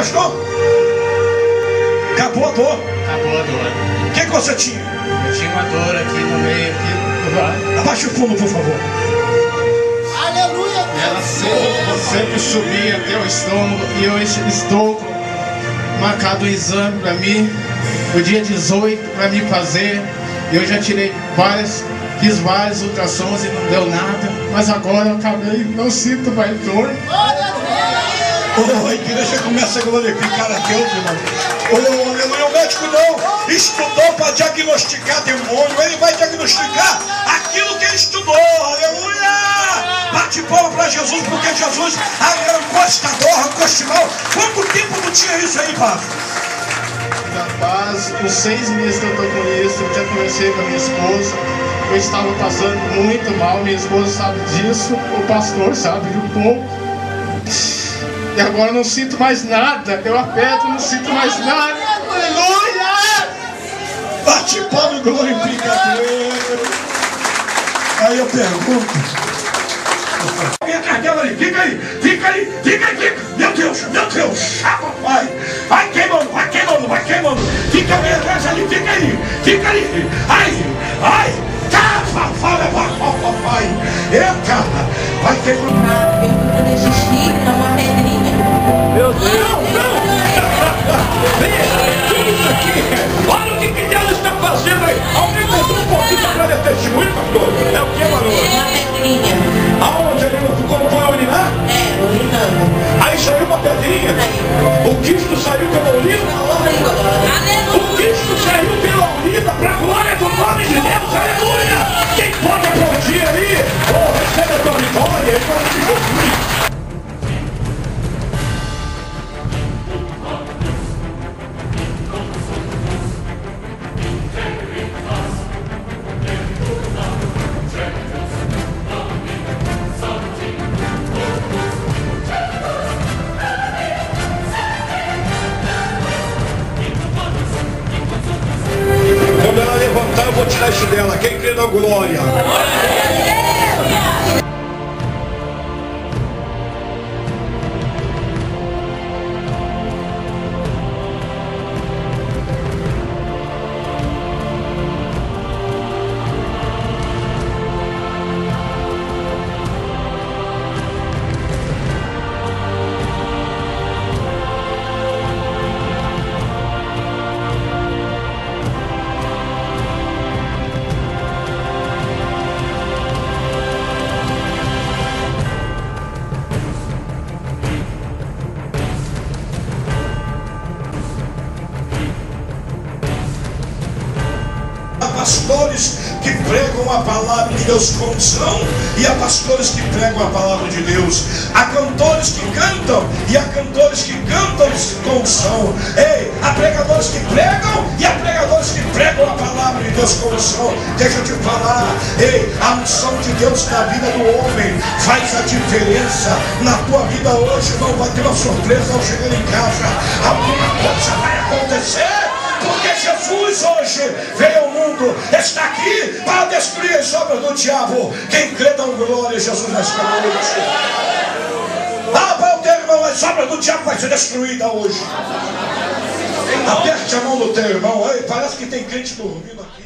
pastor? Acabou a dor. Acabou a dor. O que você tinha? Eu tinha uma dor aqui no meio, aqui do lado. Abaixa o fundo, por favor. Aleluia! Ela sempre subia até o estômago. E hoje estou marcado um exame para mim, o dia 18, para mim fazer. Eu já tirei fiz vários ultrassons e não deu nada. Mas agora eu acabei, não sinto mais dor. Oh, a igreja começa a glorificar a Deus, irmão. Oh, aleluia. O médico não estudou para diagnosticar demônio. Ele vai diagnosticar aquilo que ele estudou. Aleluia. Bate palma para Jesus, porque Jesus arrancou esta dor, arrancou este mal. Quanto tempo não tinha isso aí, padre? Já faz uns 6 meses que eu estou com isso. Eu já conversei com a minha esposa. Eu estava passando muito mal. Minha esposa sabe disso. O pastor sabe de um pouco. E agora eu não sinto mais nada. Eu aperto, não sinto mais nada. Aleluia! Bate palma e glorifica a Deus. Aí eu pergunto. Vem atrás dela ali, fica aí, fica aí, fica aí, fica. Meu Deus, vai. Vai queimando, vai queimando, vai queimando. Fica bem atrás ali, fica aí, fica aí. Ai, tá, vai. Eita, vai queimando. Meu Deus! Que isso aqui? Olha o que Deus está fazendo aí! Aumentou um pouquinho para dar testemunho, pastor? É o que, Manu? É uma pedrinha. Aonde ele como foi a urinar? É, urinando. Aí saiu uma pedrinha? O Cristo saiu pela urina? O Cristo saiu pela urina para a glória do nome de Deus, aleluia! Quem pode aplaudir aí? Oh, recebe a tua vitória, em nome de Jesus! Quando ela levantar, eu vou tirar isso dela. Quem crê na glória? Há pastores que pregam a palavra de Deus com unção e há pastores que pregam a palavra de Deus. Há cantores que cantam e há cantores que cantam com unção. Ei, há pregadores que pregam e há pregadores que pregam a palavra de Deus com unção. Deixa eu te falar, ei, a unção de Deus na vida do homem faz a diferença. Na tua vida hoje não vai ter uma surpresa ao chegar em casa. Alguma coisa vai acontecer. Porque Jesus hoje veio ao mundo, está aqui para destruir as obras do diabo. Quem crê dá glória, Jesus vai estar hoje. Para o teu irmão, as obras do diabo vai ser destruída hoje. Aperte a mão do teu irmão, aí parece que tem crente dormindo aqui.